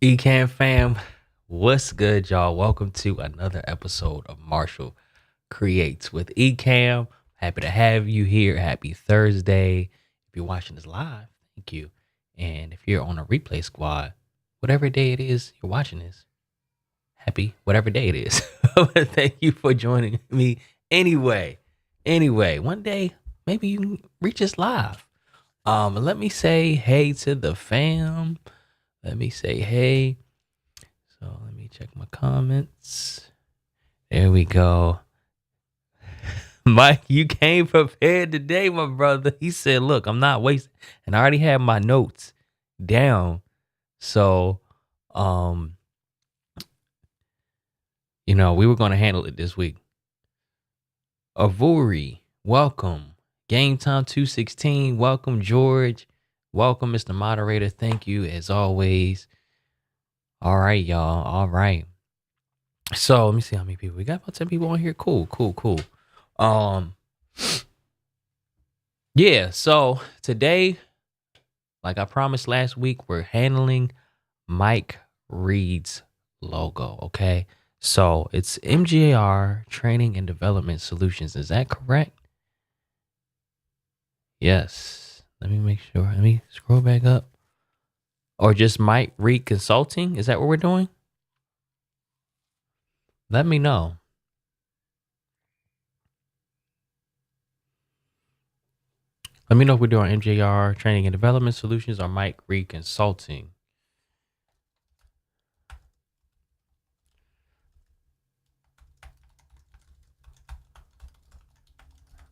Ecamm Fam, what's good, y'all? Welcome to another episode of Marshall Creates with Ecamm. Happy to have you here. Happy Thursday. If you're watching this live, thank you. And if you're on a replay squad, whatever day it is you're watching this, happy whatever day it is. Thank you for joining me anyway. One day, maybe you can reach us live. Let me say hey to the fam. Let me say hey. So let me check my comments. There we go. Mike, you came prepared today, my brother. He said, look, I'm not wasting. And I already had my notes down. So, we were going to handle it this week. Avuri, welcome. Game Time 216, welcome, George. Welcome, Mr. Moderator. Thank you, as always. All right, y'all. All right. So let me see how many people we got. About 10 people on here. Cool. Yeah. So today, like I promised last week, we're handling Mike Reed's logo. Okay. So it's MGAR Training and Development Solutions. Is that correct? Yes. Let me make sure. Let me scroll back up. Or just Mike Reed Consulting? Is that what we're doing? Let me know. Let me know if we're doing MJR Training and Development Solutions or Mike Reed Consulting.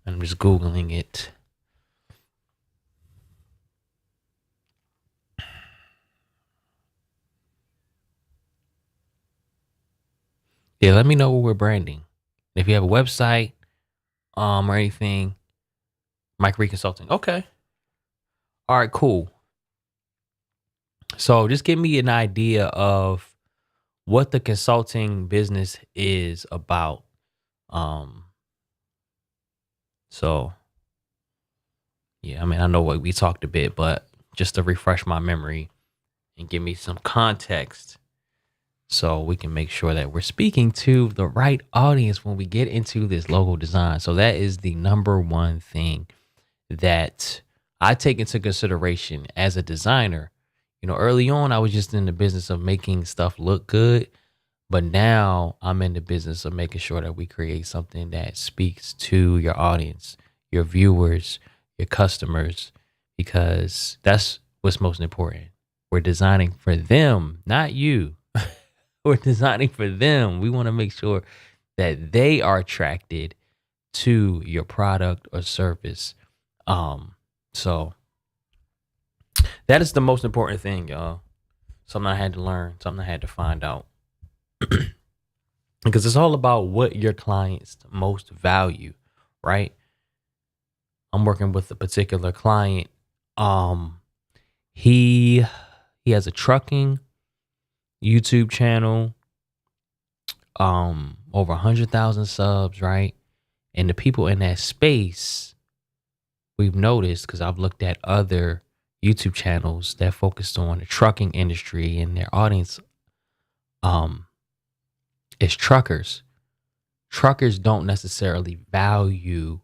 I'm just Googling it. Yeah, let me know what we're branding. If you have a website, or anything, Mike Reed Consulting. Okay. All right, cool. So just give me an idea of what the consulting business is about. Um, so yeah, I mean, I know what we talked a bit, but just to refresh my memory and give me some context so we can make sure that we're speaking to the right audience when we get into this logo design. So that is the number one thing that I take into consideration as a designer. Early on, I was just in the business of making stuff look good, but now I'm in the business of making sure that we create something that speaks to your audience, your viewers, your customers, because that's what's most important. We're designing for them, not you. We're designing for them. We want to make sure that they are attracted to your product or service. So that is the most important thing, y'all. Something I had to learn, something I had to find out. Because it's all about what your clients most value, right? I'm working with a particular client. Um, he he has a trucking YouTube channel, over 100,000 subs, right? And the people in that space, we've noticed, because I've looked at other YouTube channels that focused on the trucking industry, and their audience um is truckers. Truckers don't necessarily value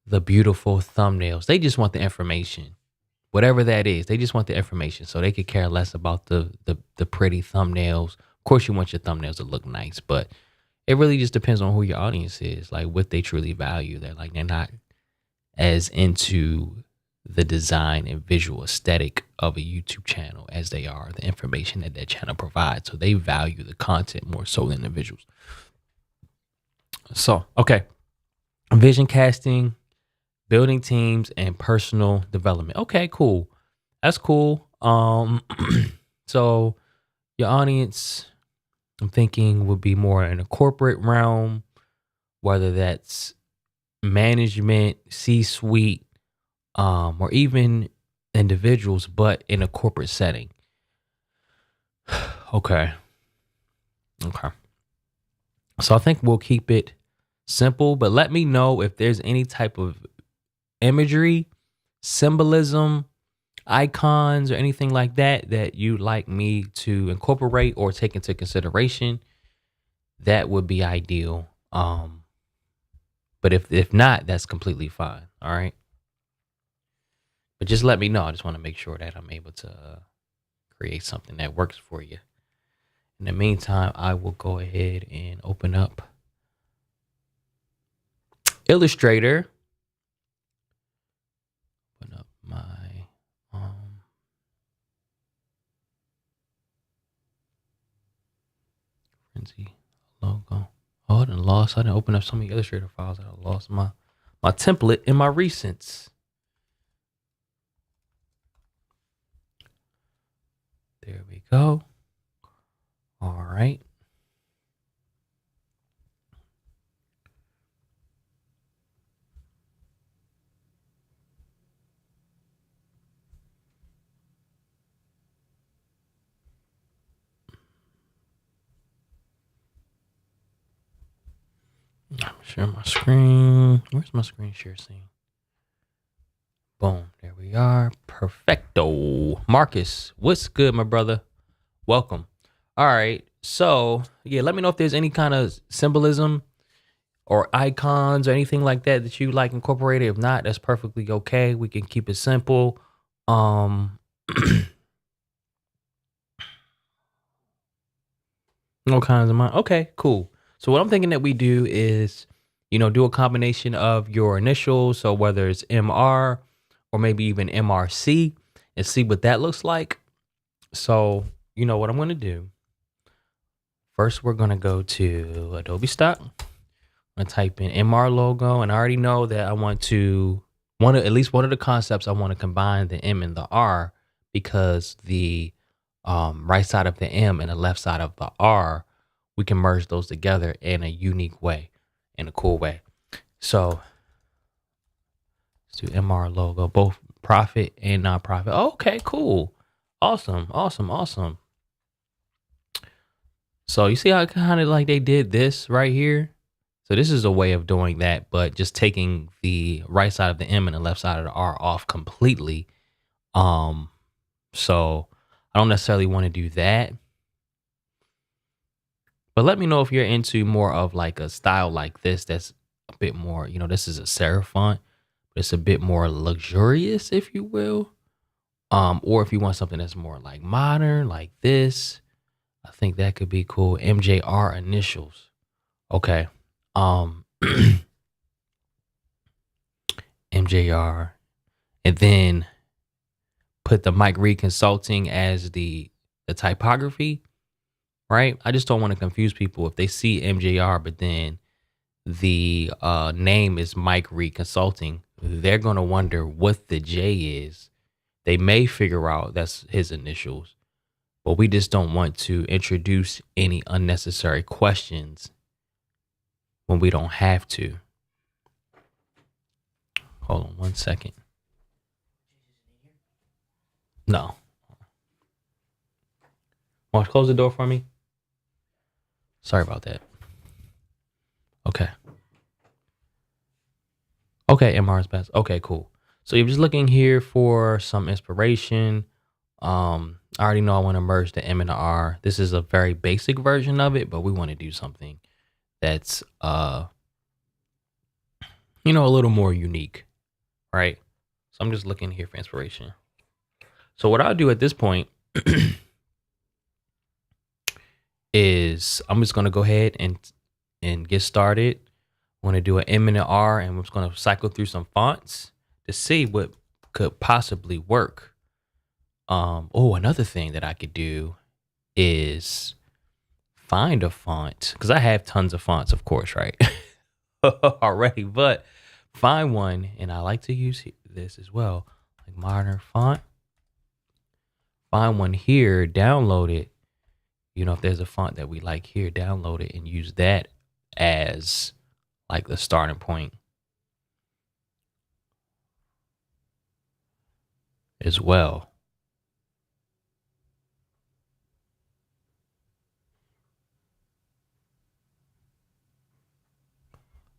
the beautiful thumbnails. They just want the information. Whatever that is, they just want the information. So they could care less about the pretty thumbnails. Of course you want your thumbnails to look nice, but it really just depends on who your audience is, like what they truly value. They're not as into the design and visual aesthetic of a YouTube channel as they are the information that that channel provides. So they value the content more so than the visuals. So, okay. Vision casting, building teams, and personal development. Okay, cool. That's cool. So your audience, I'm thinking, would be more in a corporate realm, whether that's management, C-suite, or even individuals, but in a corporate setting. Okay. Okay. So I think we'll keep it simple, but let me know if there's any type of imagery, symbolism, icons, or anything like that that you'd like me to incorporate or take into consideration. That would be ideal. But if not, that's completely fine. All right. But just let me know. I just want to make sure that I'm able to create something that works for you. In the meantime, I will go ahead and open up Illustrator. Open up my frenzy logo. Oh, I didn't open up so many Illustrator files that I lost my template in my recents. There we go. All right. I'm share my screen. Where's my screen share scene? Boom. There we are. Perfecto. Marcus, what's good, my brother? Welcome. All right. So, yeah, let me know if there's any kind of symbolism or icons or anything like that that you like incorporated. If not, that's perfectly okay. We can keep it simple. No kinds of mine. Okay, cool. So what I'm thinking that we do is, do a combination of your initials. So whether it's MR or maybe even MRC, and see what that looks like. So, what I'm going to do. First, we're going to go to Adobe Stock. I'm going to type in MR logo. And I already know that I want to, at least one of the concepts, I want to combine the M and the R, because the right side of the M and the left side of the R, we can merge those together in a unique way, in a cool way. So let's do MR logo, both profit and nonprofit. Okay, cool. Awesome, awesome, awesome. So you see how kind of like they did this right here? So this is a way of doing that, but just taking the right side of the M and the left side of the R off completely. Um, so I don't necessarily want to do that. But let me know if you're into more of like a style like this that's a bit more, this is a serif font, but it's a bit more luxurious, if you will. Or if you want something that's more like modern, like this, I think that could be cool. MJR initials. Okay. Um MJR. And then put the Mike Reed Consulting as the typography, right? I just don't want to confuse people if they see MJR, but then the name is Mike Reed Consulting. They're gonna wonder what the J is. They may figure out that's his initials, but we just don't want to introduce any unnecessary questions when we don't have to. Hold on one second. No. Want to close the door for me? Sorry about that. Okay. Okay, MR is best. Okay, cool. So you're just looking here for some inspiration. I already know I want to merge the M and the R. This is a very basic version of it, but we want to do something that's a little more unique, right? So I'm just looking here for inspiration. So what I'll do at this point is I'm just gonna go ahead and get started. I'm gonna do an M and an R, and I'm just gonna cycle through some fonts to see what could possibly work. Another thing that I could do is find a font, because I have tons of fonts, of course, right? Already, but find one, and I like to use this as well, like modern font. Find one here, download it. If there's a font that we like here, download it and use that as like the starting point as well.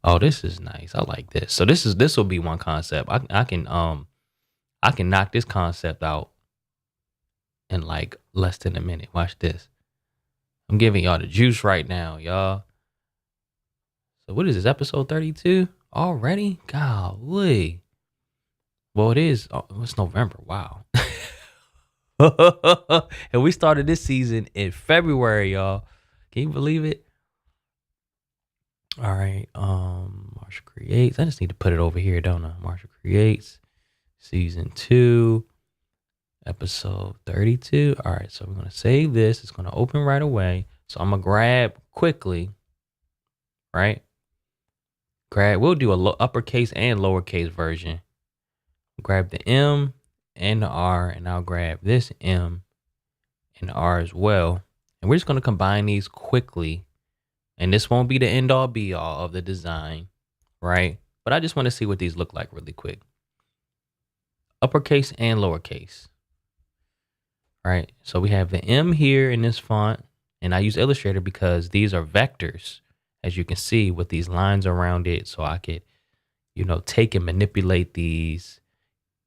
Oh, this is nice. I like this. So this will be one concept. I can knock this concept out in like less than a minute. Watch this. I'm giving y'all the juice right now, y'all. So what is this, episode 32 already? Golly. Well, it is. It's November. Wow. And we started this season in February, y'all. Can you believe it? All right. Marshall Creates. I just need to put it over here, don't I? Marshall Creates, season 2, episode 32. All right. So we're gonna save this. It's gonna open right away. So I'm gonna grab quickly. Right. We'll do a uppercase and lowercase version. Grab the M and the R, and I'll grab this M and R as well. And we're just going to combine these quickly. And this won't be the end all be all of the design, right? But I just want to see what these look like really quick. Uppercase and lowercase. Right? So we have the M here in this font. And I use Illustrator because these are vectors, as you can see, with these lines around it. So I could, take and manipulate these,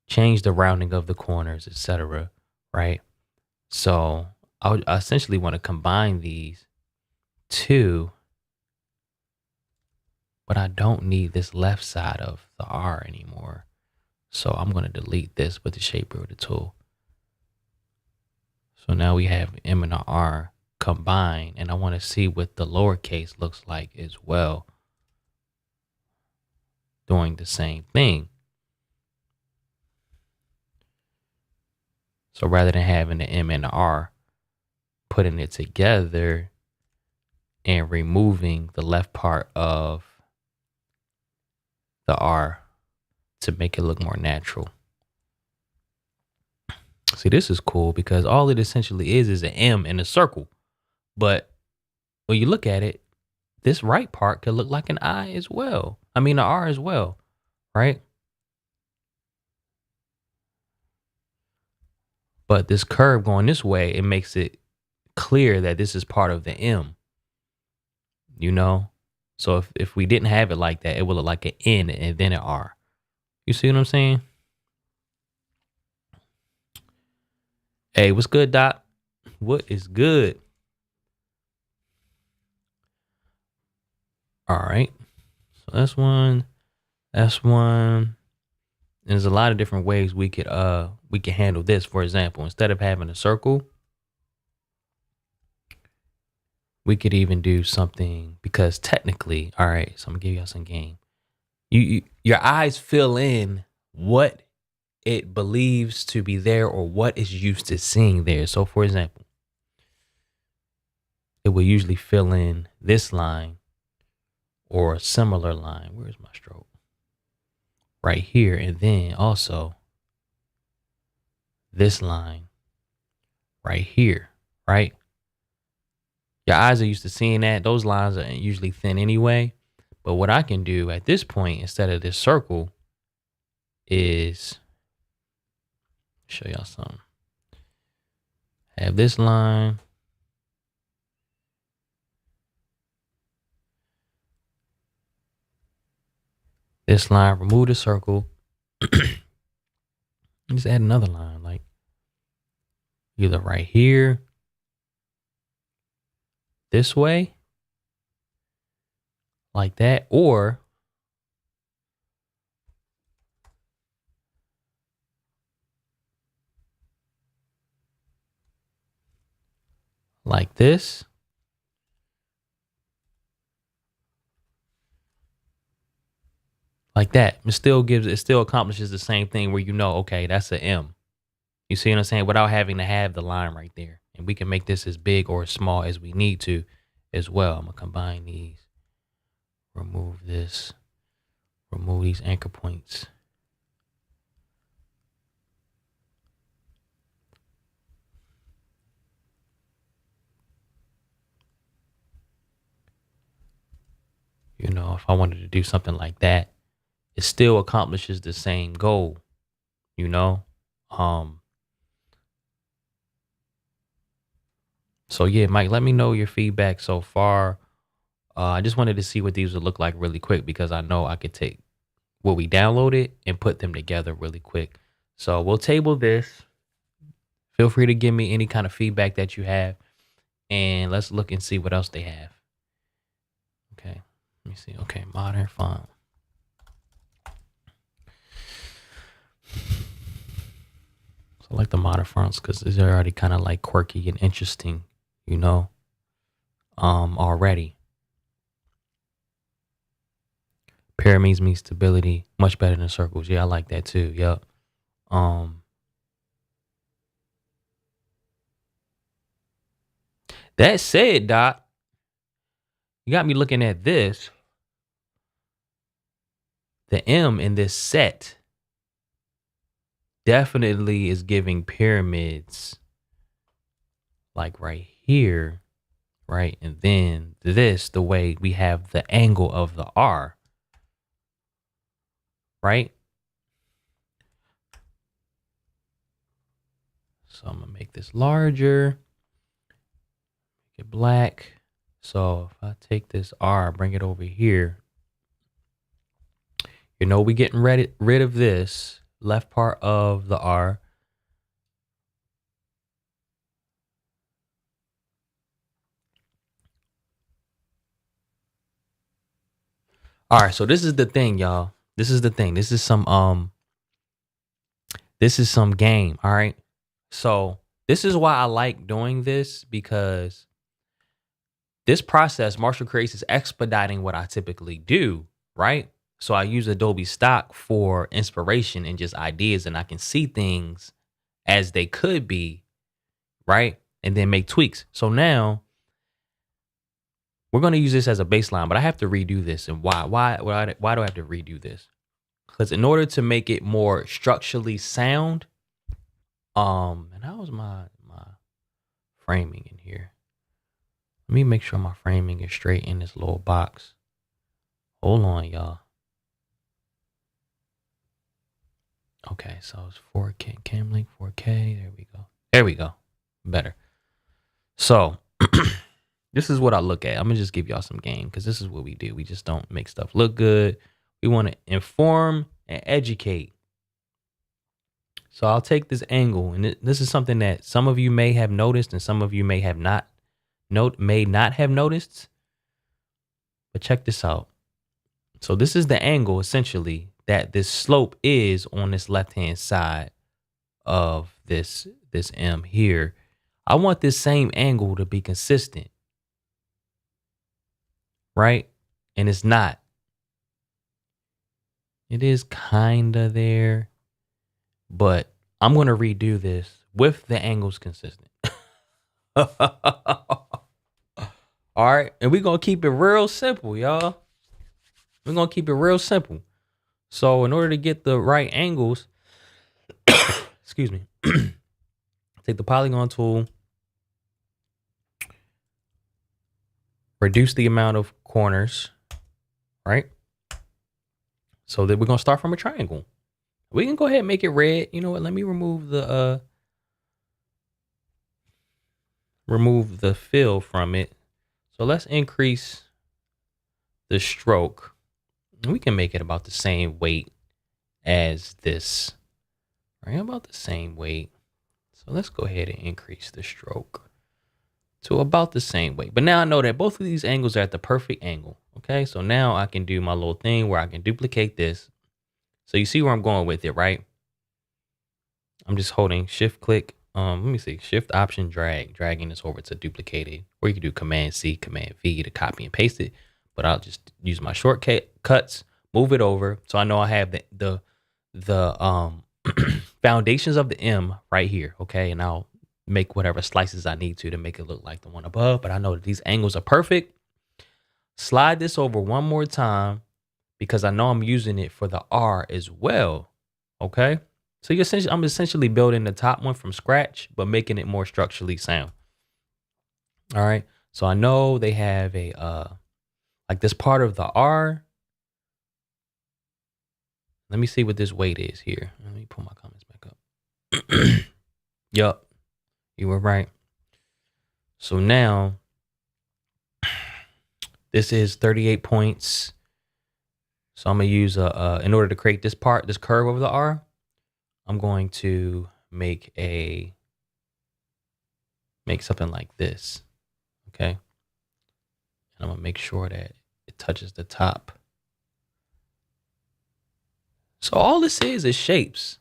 change the rounding of the corners, etc. Right? So I essentially want to combine these two, but I don't need this left side of the R anymore. So I'm going to delete this with the shape builder tool. So now we have M and the R combined, and I want to see what the lowercase looks like as well, doing the same thing. So rather than having the M and the R, putting it together and removing the left part of the R to make it look more natural. See, this is cool because all it essentially is an M in a circle. But when you look at it, this right part could look like an I as well. I mean, an R as well, right? But this curve going this way, it makes it clear that this is part of the M, you know? So if we didn't have it like that, it would look like an N and then an R. You see what I'm saying? Hey, what's good, Doc? What is good? All right. So that's one. That's one. And there's a lot of different ways we could handle this. For example, instead of having a circle, we could even do something, because technically, all right, so I'm gonna give y'all some game. Your eyes fill in what it believes to be there or what is used to seeing there. So for example, it will usually fill in this line or a similar line. Where's my stroke? Right here. And then also this line right here, right? Your eyes are used to seeing that. Those lines are usually thin anyway. But what I can do at this point, instead of this circle, is show y'all something. Have this line. This line, remove the circle. Just add another line, like either right here, this way, like that, or like this. Like that. It still accomplishes the same thing where okay, that's an M. You see what I'm saying? Without having to have the line right there. And we can make this as big or as small as we need to as well. I'm gonna combine these, remove this, remove these anchor points. If I wanted to do something like that, it still accomplishes the same goal, So yeah, Mike, let me know your feedback so far. I just wanted to see what these would look like really quick, because I know I could take what we downloaded and put them together really quick. So we'll table this. Feel free to give me any kind of feedback that you have, and let's look and see what else they have. Okay, let me see. Okay, modern font. So I like the modern fonts because they're already kind of like quirky and interesting, already. Pyramids mean stability, much better than circles. Yeah, I like that too. Yep. That said, Doc, you got me looking at this. The M in this set definitely is giving pyramids, like right here, right? And then this, the way we have the angle of the R, right? So I'm gonna make this larger, make it black. So if I take this R, bring it over here, we getting rid of this left part of the R. All right, so this is the thing, y'all. This is the thing. This is some game, all right? So this is why I like doing this, because this process, Marshall Creates, is expediting what I typically do, right? So I use Adobe Stock for inspiration and just ideas, and I can see things as they could be, right? And then make tweaks. So now we're going to use this as a baseline, but I have to redo this. And why? Why do I have to redo this? Because in order to make it more structurally sound, and how was my framing in here? Let me make sure my framing is straight in this little box. Hold on, y'all. Okay, so it's 4K, Cam Link 4K. There we go. There we go. Better. So this is what I look at. I'm gonna just give y'all some game because this is what we do. We just don't make stuff look good. We want to inform and educate. So I'll take this angle, and this is something that some of you may have noticed, and some of you may have not have noticed. But check this out. So this is the angle essentially that this slope is on this left hand side of this M here. I want this same angle to be consistent, right? And it's not. It is kind of there, but I'm going to redo this with the angles consistent. All right. And we're going to keep it real simple, y'all. We're going to keep it real simple. So in order to get the right angles, excuse me, take the polygon tool, reduce the amount of corners, right? So that we're going to start from a triangle. We can go ahead and make it red. You know what? Let me remove the fill from it. So let's increase the stroke. We can make it about the same weight as this, right? About the same weight. So let's go ahead and increase the stroke to about the same weight. But now I know that both of these angles are at the perfect angle. Okay, so now I can do my little thing where I can duplicate this. So you see where I'm going with it, right? I'm just holding shift click. Let me see, shift option drag, dragging this over to duplicate it. Or you can do command C, command V to copy and paste it. But I'll just use my shortcut cuts, move it over. So I know I have the foundations of the M right here. Okay. And I'll make whatever slices I need to make it look like the one above. But I know that these angles are perfect. Slide this over one more time because I know I'm using it for the R as well. Okay. So I'm essentially building the top one from scratch, but making it more structurally sound. All right. So I know they have a, like this part of the R. Let me see what this weight is here. Let me pull my comments back up. Yup. You were right. So now this is 38 points. So I'm going to use in order to create this curve over the R, I'm going to make something like this. Okay. And I'm going to make sure that it touches the top. So all this is shapes.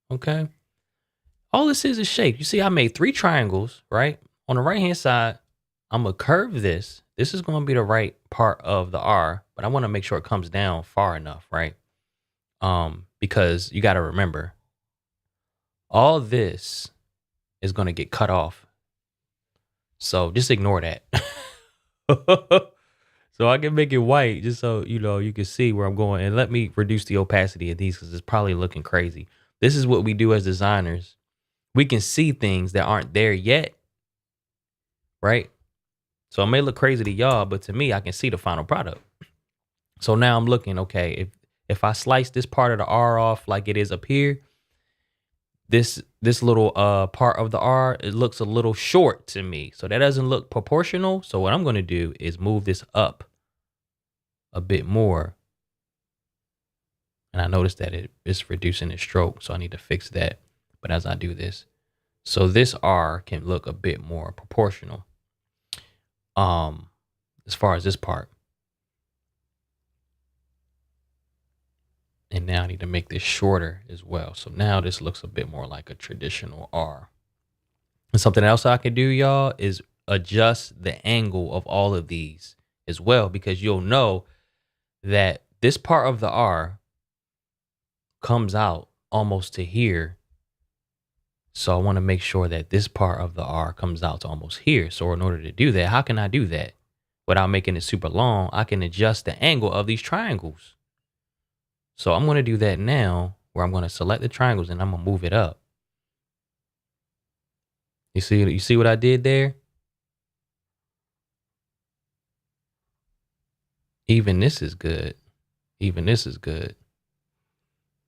Okay. All this is shape. You see, I made 3 triangles, right? On the right hand side, I'm going to curve this. This is going to be the right part of the R, but I want to make sure it comes down far enough, right? Because you got to remember, all this is going to get cut off. So just ignore that. So I can make it white just so, you can see where I'm going. And let me reduce the opacity of these because it's probably looking crazy. This is what we do as designers. We can see things that aren't there yet, right? So it may look crazy to y'all, but to me, I can see the final product. So now I'm looking, okay, if I slice this part of the R off like it is up here, this little part of the R, it looks a little short to me. So that doesn't look proportional. So what I'm going to do is move this up a bit more. And I noticed that it's reducing its stroke. So I need to fix that. But as I do this, so this R can look a bit more proportional. As far as this part. And now I need to make this shorter as well. So now this looks a bit more like a traditional R. And something else I can do, y'all, is adjust the angle of all of these as well, because you'll know that this part of the R comes out almost to here. So I want to make sure that this part of the R comes out to almost here. So in order to do that, how can I do that? Without making it super long, I can adjust the angle of these triangles. So I'm going to do that now, where I'm going to select the triangles and I'm going to move it up. You see what I did there? Even this is good. Even this is good.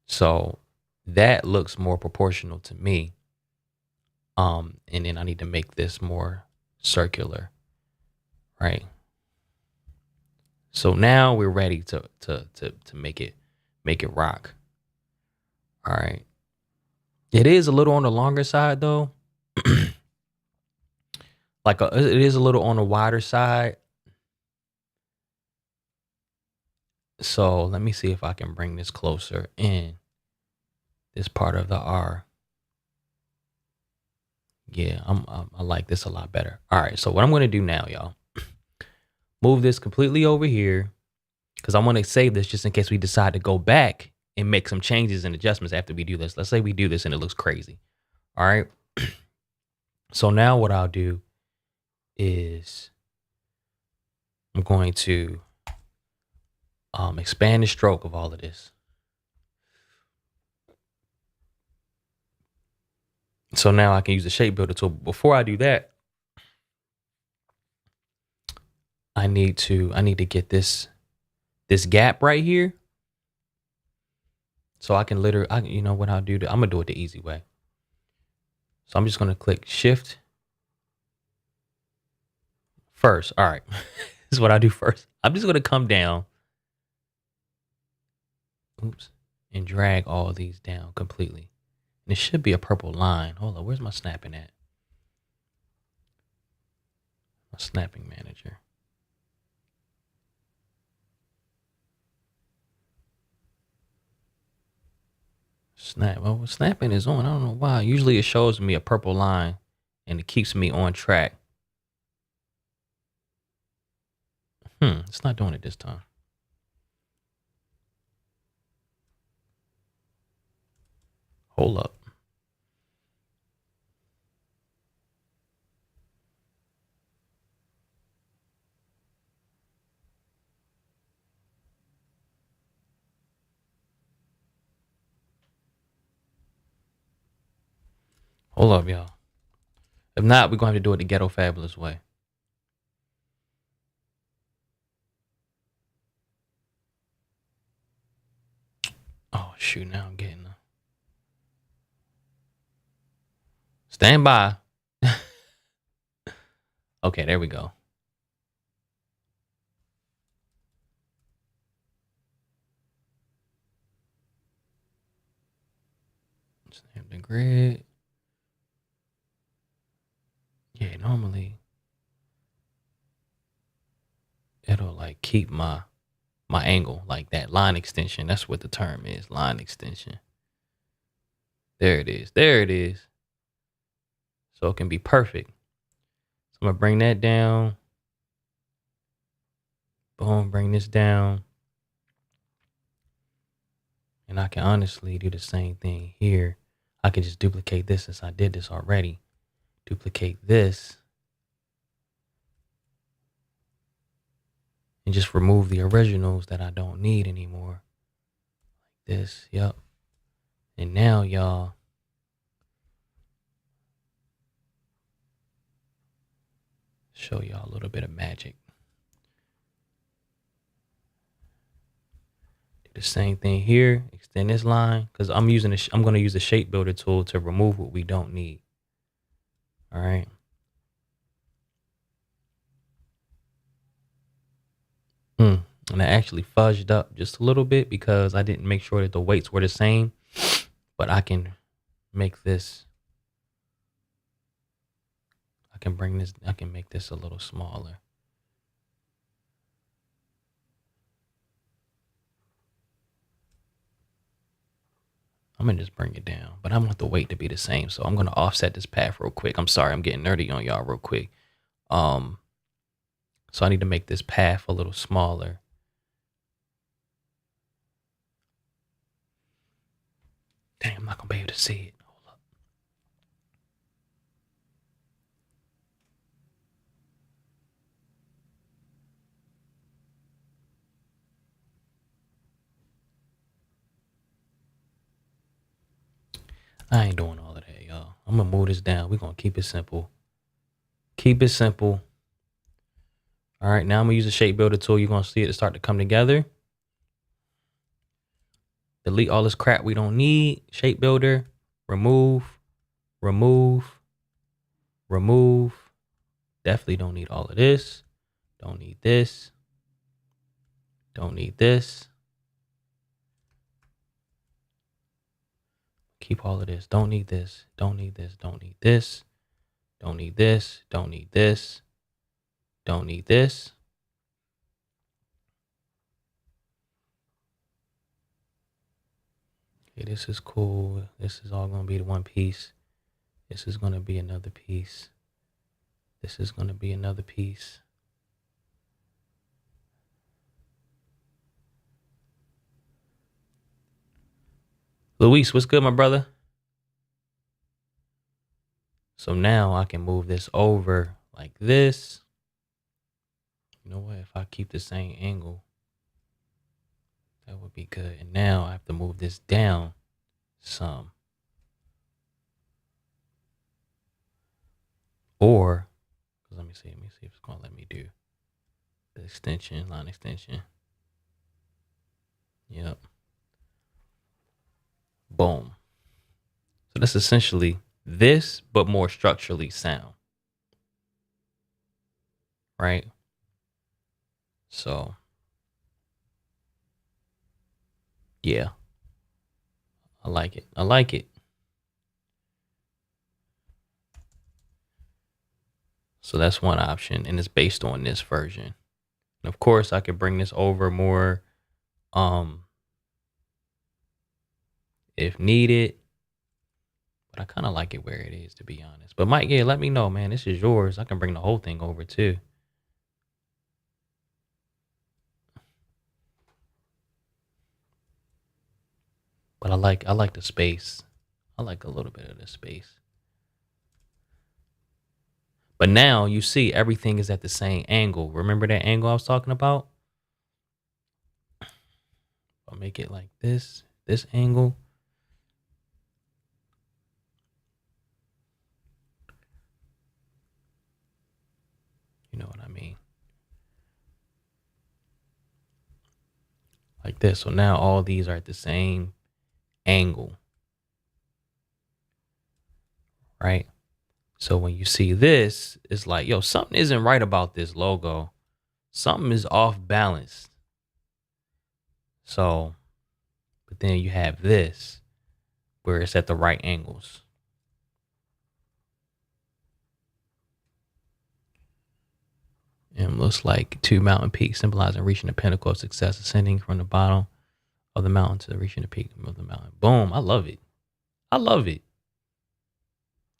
So that looks more proportional to me. And then I need to make this more circular, right? So now we're ready to make it rock. All right. It is a little on the longer side though. It is a little on the wider side. So let me see if I can bring this closer in this part of the R. Yeah, I like this a lot better. All right, so what I'm gonna do now, y'all, move this completely over here because I want to save this just in case we decide to go back and make some changes and adjustments after we do this. Let's say we do this and it looks crazy. All right. So now what I'll do is I'm going to expand the stroke of all of this. So now I can use the shape builder tool. Before I do that, I need to get this gap right here. So I can you know what I'll do? I'm gonna do it the easy way. So I'm just gonna click Shift first. All right, this is what I do first. I'm just gonna come down, oops, and drag all these down completely. And it should be a purple line. Hold on, where's my snapping at? My snapping manager. Snap. Well, snapping is on. I don't know why. Usually it shows me a purple line and it keeps me on track. It's not doing it this time. Hold up. Hold up, y'all. If not, we're going to have to do it the ghetto fabulous way. Oh, shoot. Now I'm getting the... Stand by. Okay, there we go. Snap the grid. Yeah, normally it'll like keep my angle, like that line extension. That's what the term is, line extension. There it is. There it is. So it can be perfect. So I'm gonna bring that down. Boom, bring this down. And I can honestly do the same thing here. I can just duplicate this since I did this already. Duplicate this. And just remove the originals that I don't need anymore. Like this, yep. And now, y'all, show y'all a little bit of magic. Do the same thing here. Extend this line because I'm going to use the shape builder tool to remove what we don't need. All right. And I actually fudged up just a little bit because I didn't make sure that the weights were the same. But I can make this. I can make this a little smaller. I'm going to just bring it down, but I want the weight to be the same. So I'm going to offset this path real quick. I'm sorry, I'm getting nerdy on y'all real quick. So I need to make this path a little smaller. Dang, I'm not going to be able to see it. Hold up. I ain't doing all of that, y'all. I'm going to move this down. We're going to keep it simple. Keep it simple. All right, now I'm going to use the shape builder tool. You're going to see it start to come together. Delete all this crap we don't need. Shape builder, remove. Remove. Definitely don't need all of this. Don't need this. Don't need this. Keep all of this. Don't need this. Don't need this. Don't need this. Don't need this. Don't need this. Don't need this. Okay, this is cool. This is all going to be the one piece. This is going to be another piece. This is going to be another piece. Luis, what's good, my brother? So now I can move this over like this. You know what? If I keep the same angle, that would be good. And now I have to move this down some. Or, let me see if it's going to let me do the extension, line extension. Yep. Boom. So that's essentially this, but more structurally sound. Right? So, yeah. I like it. I like it. So that's one option, and it's based on this version. And of course, I could bring this over more if needed. But I kind of like it where it is, to be honest. But Mike, yeah, let me know, man. This is yours. I can bring the whole thing over too. But I like the space. I like a little bit of the space. But now you see everything is at the same angle. Remember that angle I was talking about? I'll make it like this angle. You know what I mean? Like this. So now all these are at the same angle. Right? So when you see this, it's like, yo, something isn't right about this logo. Something is off balance. So, but then you have this where it's at the right angles. And looks like two mountain peaks symbolizing reaching the pinnacle of success, ascending from the bottom of the mountain to reaching the peak of the mountain. Boom. I love it. I love it.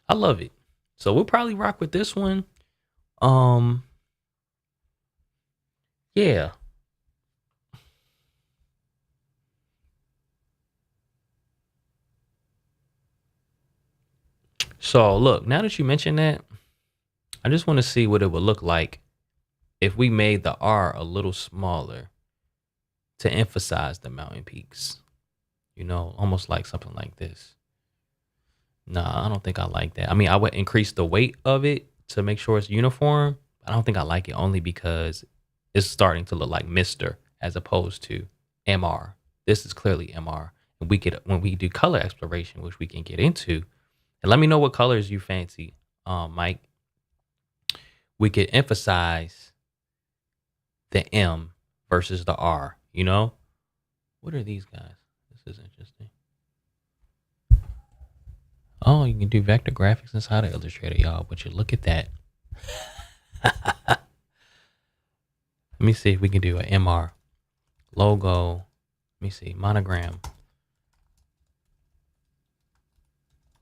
I love it. So we'll probably rock with this one. Yeah. So look, now that you mentioned that, I just want to see what it would look like if we made the R a little smaller to emphasize the mountain peaks. You know, almost like something like this. Nah, I don't think I like that. I mean, I would increase the weight of it to make sure it's uniform. I don't think I like it only because it's starting to look like Mr. as opposed to MR. This is clearly MR. And we could, when we do color exploration, which we can get into, and let me know what colors you fancy, Mike. We could emphasize the M versus the R, you know? What are these guys? This is interesting. Oh, you can do vector graphics inside of Illustrator, y'all. But you look at that. Let me see if we can do an MR logo. Let me see, monogram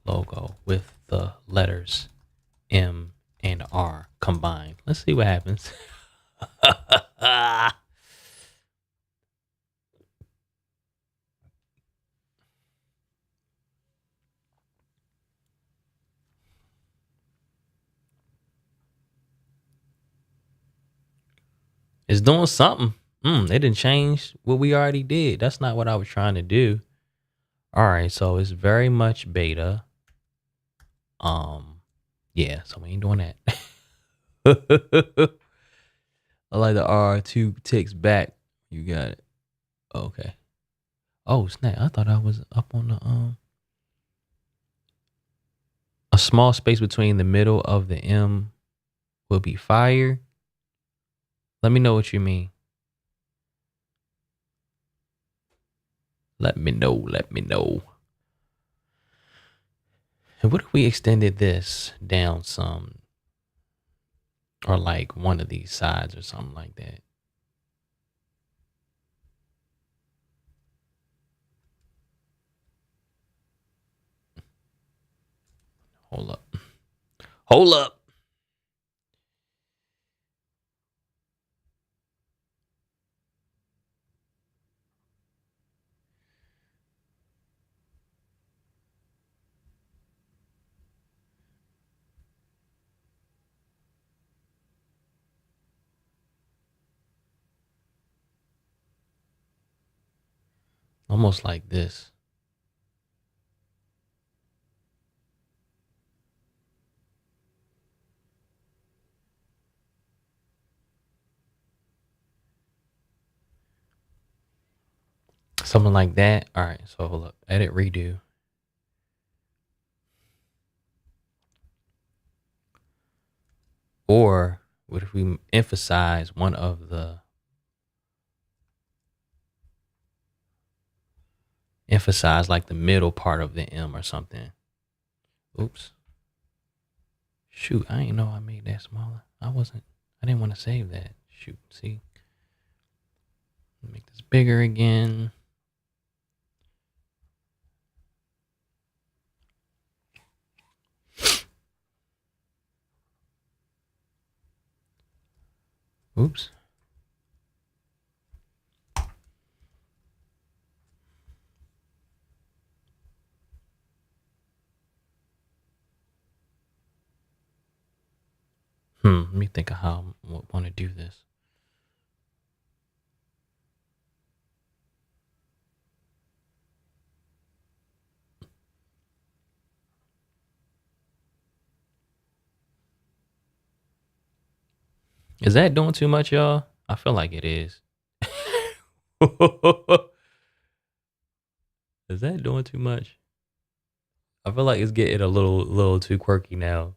logo with the letters M and R combined. Let's see what happens. It's doing something. It didn't change what we already did. That's not what I was trying to do. All right, so it's very much beta. Yeah, so we ain't doing that. I like the R2 ticks back. You got it. Okay. Oh snap! I thought I was up on the A small space between the middle of the M will be fire. Let me know what you mean. Let me know. Let me know. And what if we extended this down some, or like one of these sides or something like that? Hold up. Hold up. Almost like this. Something like that. All right. So hold up. Edit, redo. Or what if we emphasize one of the like the middle part of the M or something? Oops. Shoot, I didn't know I made that smaller. I didn't want to save that. Shoot, see? Make this bigger again. Oops. Let me think of how I want to do this. Is that doing too much, y'all? I feel like it is. Is that doing too much? I feel like it's getting a little too quirky now.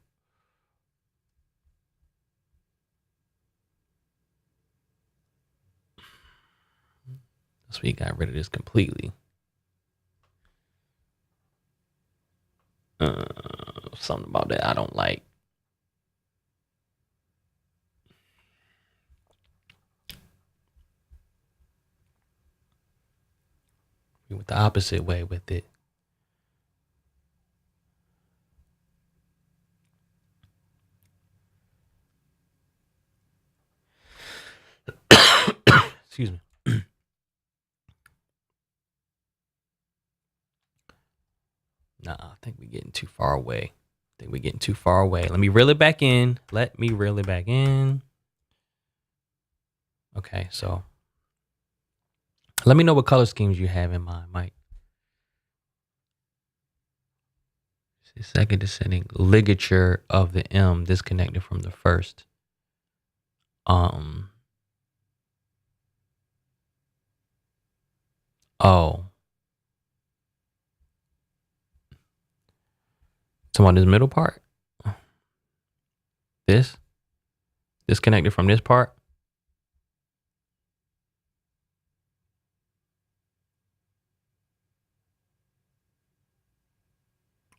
So we got rid of this completely. Something about that I don't like. We went the opposite way with it. Excuse me. Nah, I think we're getting too far away. Let me reel it back in. Okay, so let me know what color schemes you have in mind, Mike. Second descending ligature of the M disconnected from the first. Oh. So on this middle part? This? Disconnected from this part?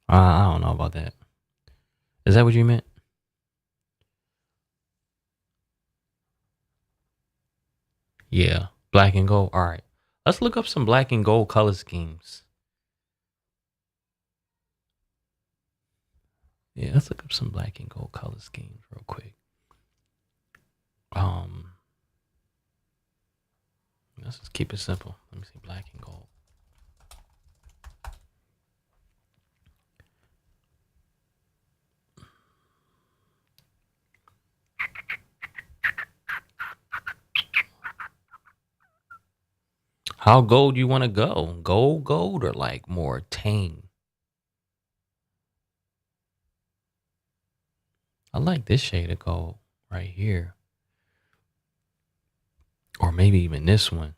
I don't know about that. Is that what you meant? Yeah. Black and gold. All right. Let's look up some black and gold color schemes. Yeah, let's look up some black and gold color schemes real quick. Let's just keep it simple. Let me see, black and gold. How gold you want to go? Gold, or like more tame? I like this shade of gold right here. Or maybe even this one.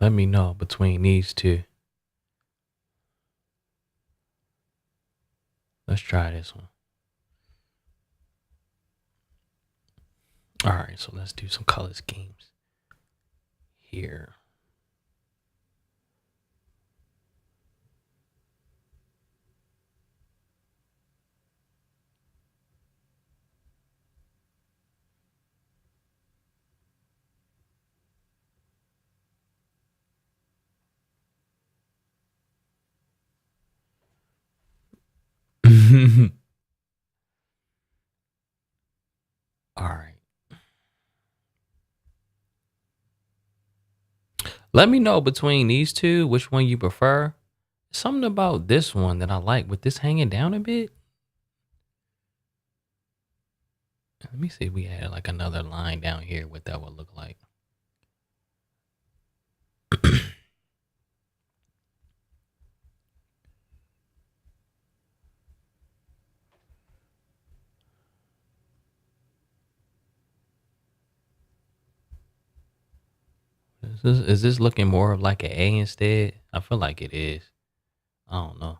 Let me know between these two. Let's try this one. All right, so let's do some color schemes here. All right. Let me know between these two which one you prefer. Something about this one that I like with this hanging down a bit. Let me see if we had like another line down here, what that would look like. Is this looking more of like an A instead? I feel like it is. I don't know.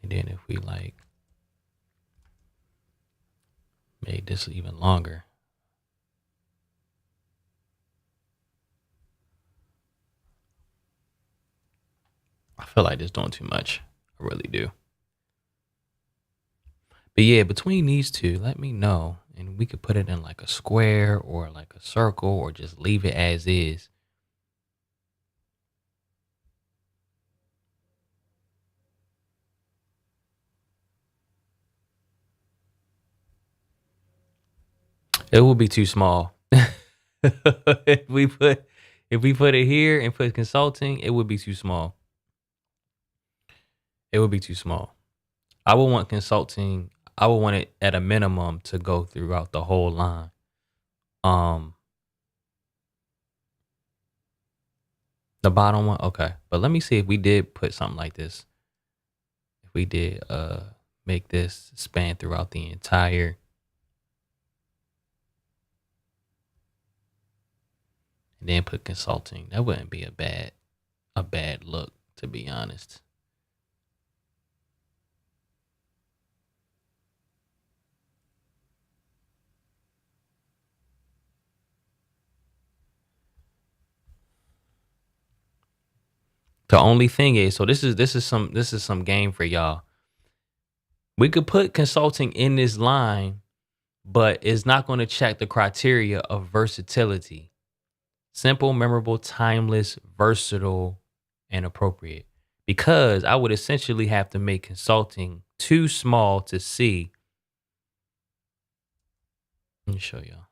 And then if we like made this even longer. I feel like this doing too much. I really do. But yeah, between these two, let me know. And we could put it in like a square or like a circle or just leave it as is. It will be too small. if we put if we put it here and put consulting, it would be too small. It would be too small. I would want consulting. I would want it at a minimum to go throughout the whole line. Um, the bottom one, okay. But let me see if we did put something like this. If we did make this span throughout the entire, and then put consulting, that wouldn't be a bad look, to be honest. The only thing is, so this is some game for y'all. We could put consulting in this line, but it's not going to check the criteria of versatility. Simple, memorable, timeless, versatile, and appropriate. Because I would essentially have to make consulting too small to see. Let me show y'all.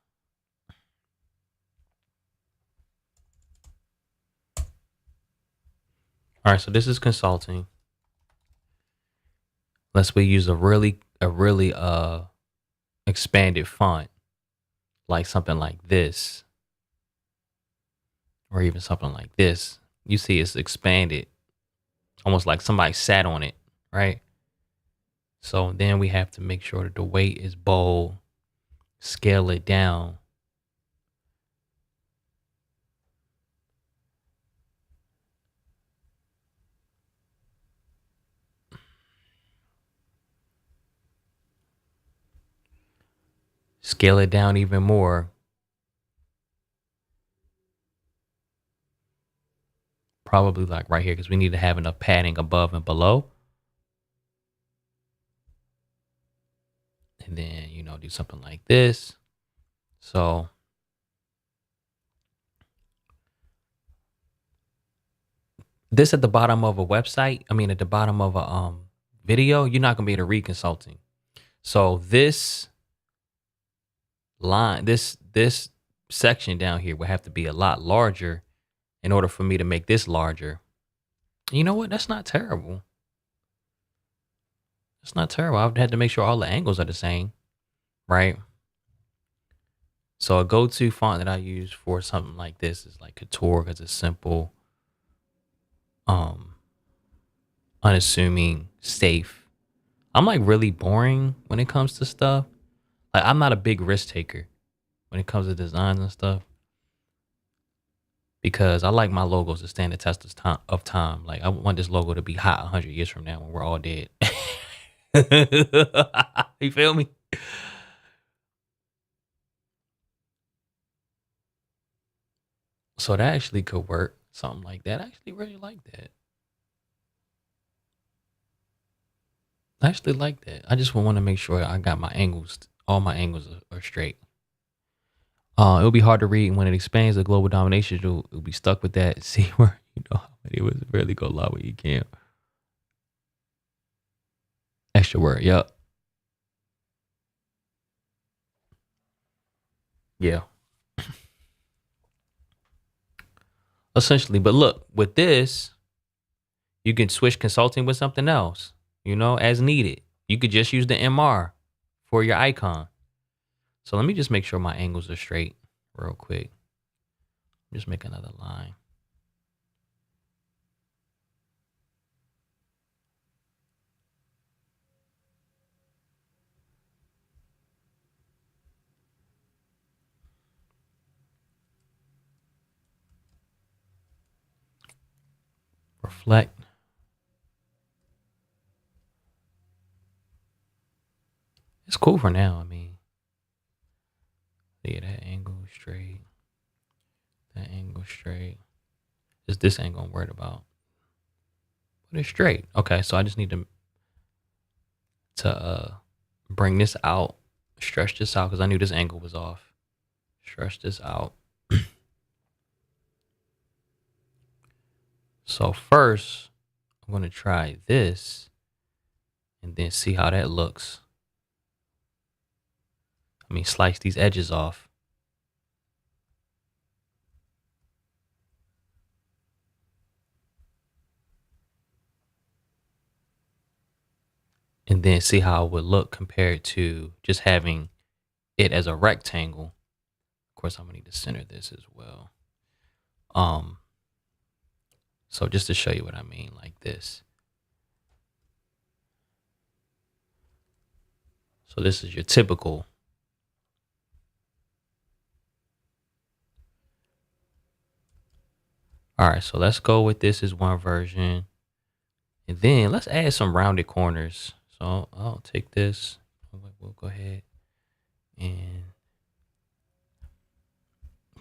All right, so this is consulting. Let's we use a really expanded font, like something like this, or even something like this. You see it's expanded, almost like somebody sat on it, right? So then we have to make sure that the weight is bold, scale it down. Scale it down even more. Probably like right here because we need to have enough padding above and below. And then, do something like this. So this at the bottom of a website, I mean at the bottom of a video, you're not gonna be able to read consulting. So this line, this section down here would have to be a lot larger in order for me to make this larger. You know what? That's not terrible. That's not terrible. I've had to make sure all the angles are the same, right? So a go-to font that I use for something like this is like Couture because it's simple. Um, unassuming, safe. I'm like really boring when it comes to stuff. Like I'm not a big risk taker when it comes to designs and stuff because I like my logos to stand the test of time. Like I want this logo to be hot 100 years from now when we're all dead. You feel me? So that actually could work. Something like that. I actually really like that. I actually like that. I just want to make sure I got my angles, all my angles are straight. It'll be hard to read when it expands the global domination. It'll be stuck with that. See where how many was really go lie with Ecamm. Extra word. Yup. Yeah. Essentially, but look, with this, you can switch consulting with something else. As needed. You could just use the MR for your icon. So let me just make sure my angles are straight real quick. Just make another line. Reflect. It's cool for now. I mean, yeah, that angle straight. That angle straight. Just this angle I'm worried about. But it's straight. Okay, so I just need to bring this out, stretch this out because I knew this angle was off. Stretch this out. So first, I'm gonna try this and then see how that looks. Slice these edges off. And then see how it would look compared to just having it as a rectangle. Of course, I'm gonna need to center this as well. So just to show you what I mean, like this. So this is your typical. All right, so let's go with this as one version. And then let's add some rounded corners. So I'll take this. We'll go ahead and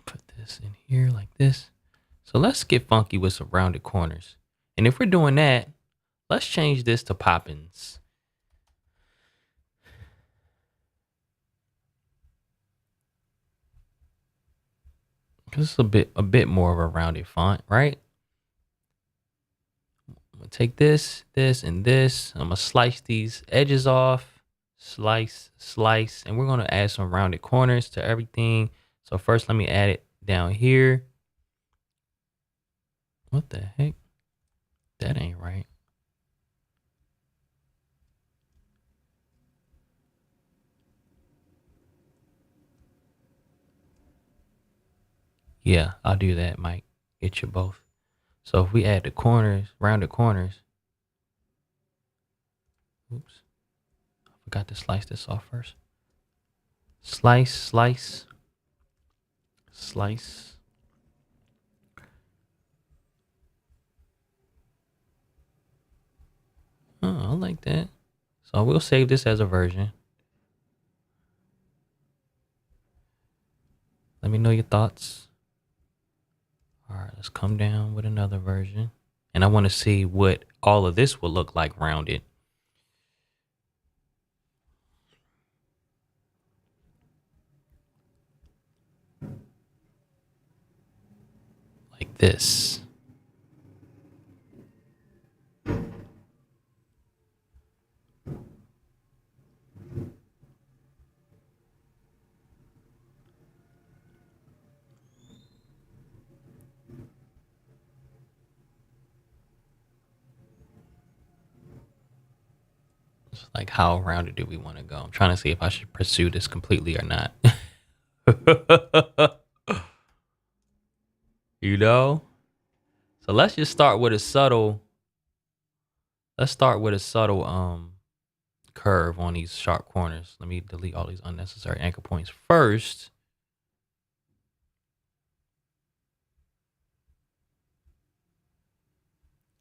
put this in here like this. So let's get funky with some rounded corners. And if we're doing that, let's change this to Poppins. Because it's a bit more of a rounded font, right? I'm gonna take this, and this. I'm gonna slice these edges off. Slice, slice, and we're gonna add some rounded corners to everything. So first, let me add it down here. What the heck? That ain't right. Yeah, I'll do that, Mike. Get you both. So if we add the corners, rounded corners. Oops. I forgot to slice this off first. Slice, slice, slice. Oh, I like that. So we'll save this as a version. Let me know your thoughts. All right, let's come down with another version. And I want to see what all of this will look like rounded. Like this. It's like how rounded do we want to go? I'm trying to see if I should pursue this completely or not. you know? So let's just start with a subtle Let's start with a subtle curve on these sharp corners. Let me delete all these unnecessary anchor points first.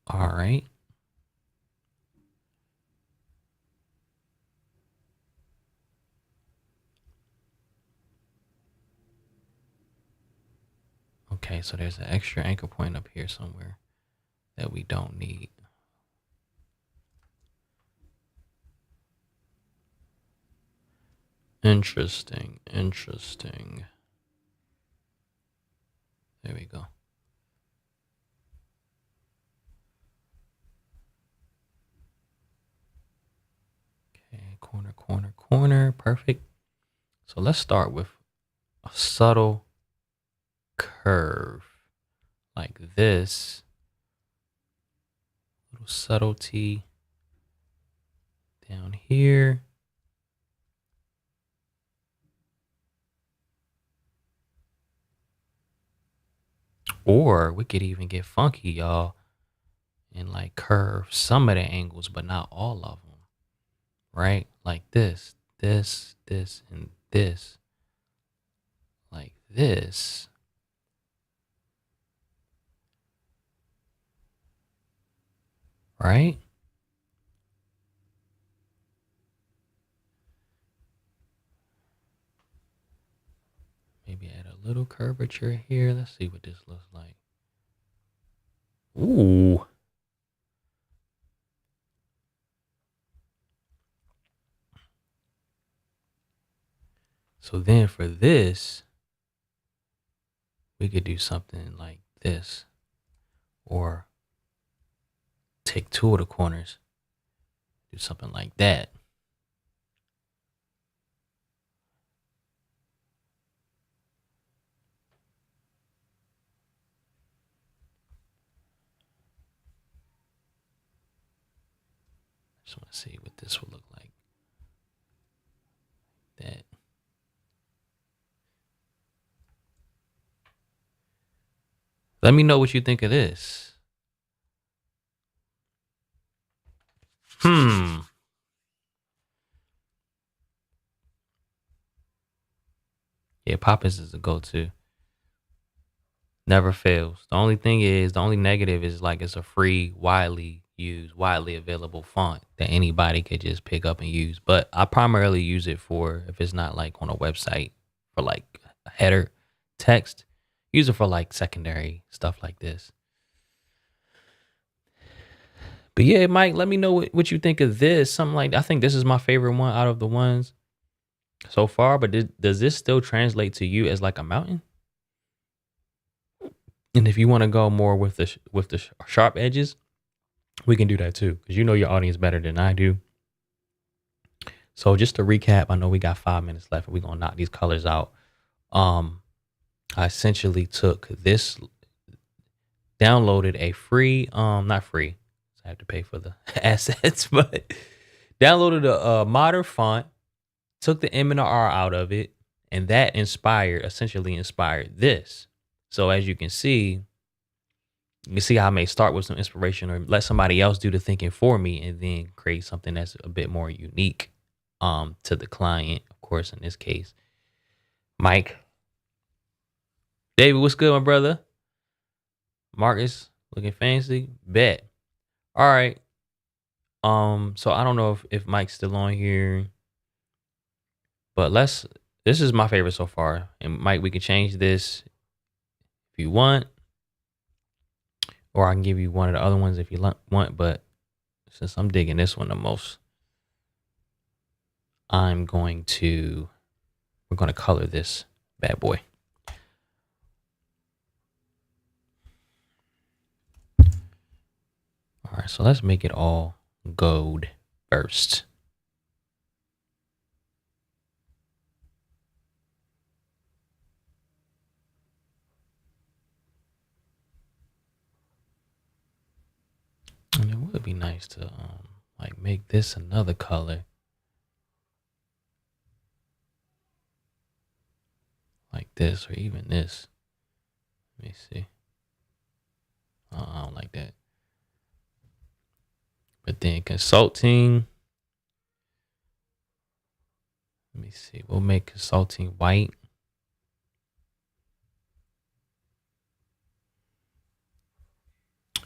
All right. Okay, so there's an extra anchor point up here somewhere that we don't need. Interesting. There we go. Okay, corner. Perfect. So let's start with a subtle curve like this. Little subtlety down here. Or we could even get funky, y'all, and like curve some of the angles, but not all of them. Right? Like this, and this. Like this. Right? Maybe add a little curvature here. Let's see what this looks like. Ooh. So then for this, we could do something like this. Or take two of the corners. Do something like that. Just want to see what this would look like. That. Let me know what you think of this. Yeah, Poppins is a go-to. Never fails. The only negative is like it's a free, widely used, widely available font that anybody could just pick up and use. But I primarily use it for if it's not like on a website for like a header text. Use it for like secondary stuff like this. But yeah, Mike, let me know what you think of this. Something like I think this is my favorite one out of the ones so far. But does this still translate to you as like a mountain? And if you want to go more with the sharp edges, we can do that too, because you know your audience better than I do. So just to recap, I know we got 5 minutes left, and we're gonna knock these colors out. I essentially took this, downloaded a free, not free, so I have to pay for the assets, but downloaded a modern font, took the M and the R out of it, and that essentially inspired this. So as you can see how I may start with some inspiration or let somebody else do the thinking for me and then create something that's a bit more unique to the client, of course, in this case. Mike. David, what's good, my brother? Marcus, looking fancy. Bet. All right. So I don't know if Mike's still on here, but this is my favorite so far. And Mike, we can change this if you want, or I can give you one of the other ones if you want, but since I'm digging this one the most, we're going to color this bad boy. All right, so let's make it all gold first. And it would be nice to like make this another color. Like this or even this. Let me see. I don't like that. But then consulting, let me see. We'll make consulting white.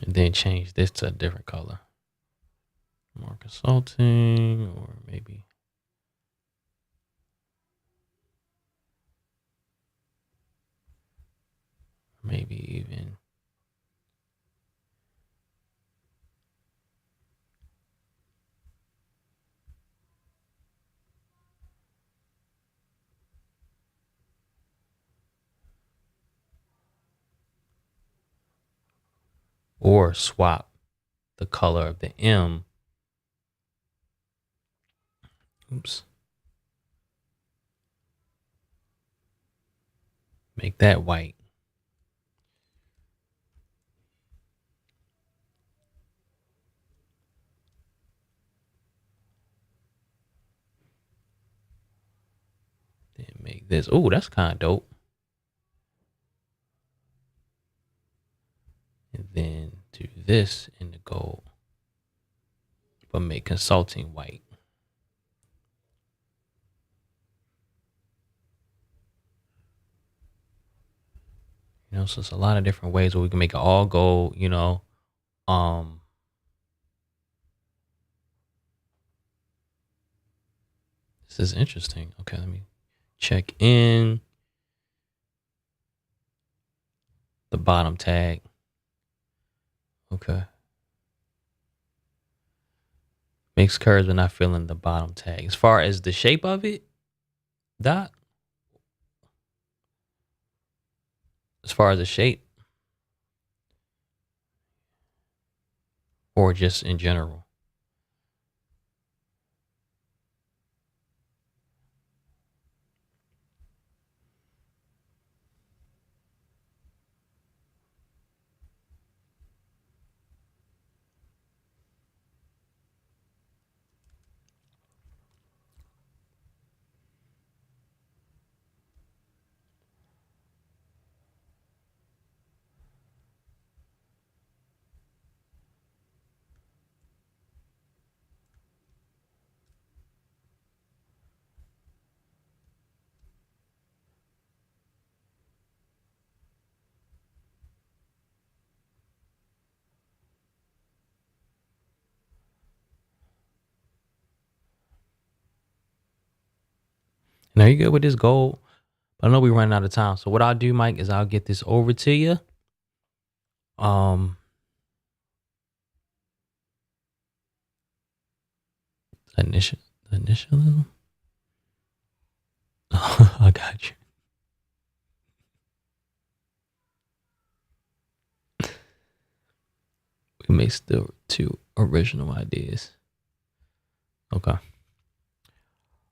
And then change this to a different color. More consulting, or maybe even or swap the color of the M. Oops. Make that white. Then make this. Oh, that's kind of dope. And then do this in the gold, but make consulting white. So it's a lot of different ways where we can make it all gold, This is interesting. Okay, let me check in the bottom tag. Okay. Makes curves but not filling the bottom tag. As far as the shape of it, Doc? As far as the shape? Or just in general? Now you good with this gold? But I know we're running out of time. So what I'll do, Mike, is I'll get this over to you. Initialism? I got you. We may still two original ideas. Okay.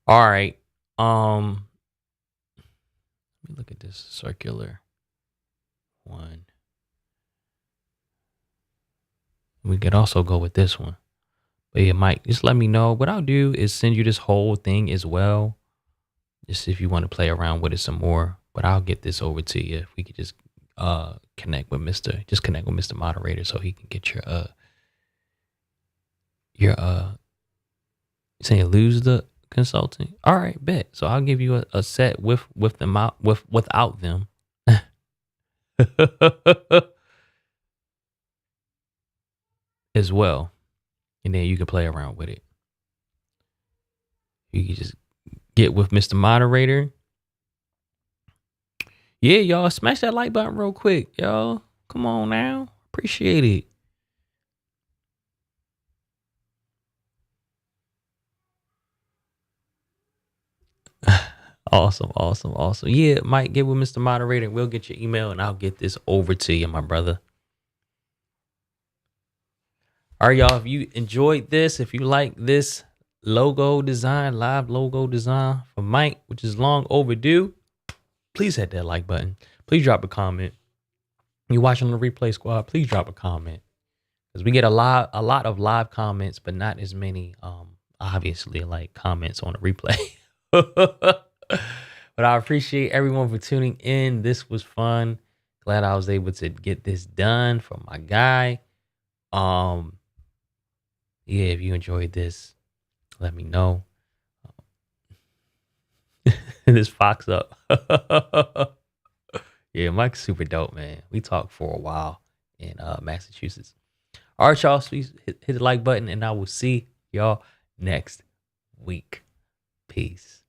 All right. Let me look at this circular one. We could also go with this one. But yeah, Mike, just let me know. What I'll do is send you this whole thing as well. Just if you want to play around with it some more. But I'll get this over to you. If we could just connect with Mr. Moderator so he can get your saying lose the consulting. All right, bet. So I'll give you a set with them out without them. As well. And then you can play around with it. You can just get with Mr. Moderator. Yeah, y'all, smash that like button real quick, y'all. Come on now. Appreciate it. Awesome. Yeah, Mike, get with Mr. Moderator. We'll get your email and I'll get this over to you, my brother. All right, y'all. If you enjoyed this, if you like this live logo design for Mike, which is long overdue, please hit that like button. Please drop a comment. You watching the replay squad, please drop a comment. Because we get a lot of live comments, but not as many, obviously, like comments on the replay. But I appreciate everyone for tuning in. This was fun. Glad I was able to get this done for my guy. Yeah, if you enjoyed this, let me know. This fox up. Yeah, Mike's super dope, man. We talked for a while in Massachusetts. All right, y'all. So please hit the like button, and I will see y'all next week. Peace.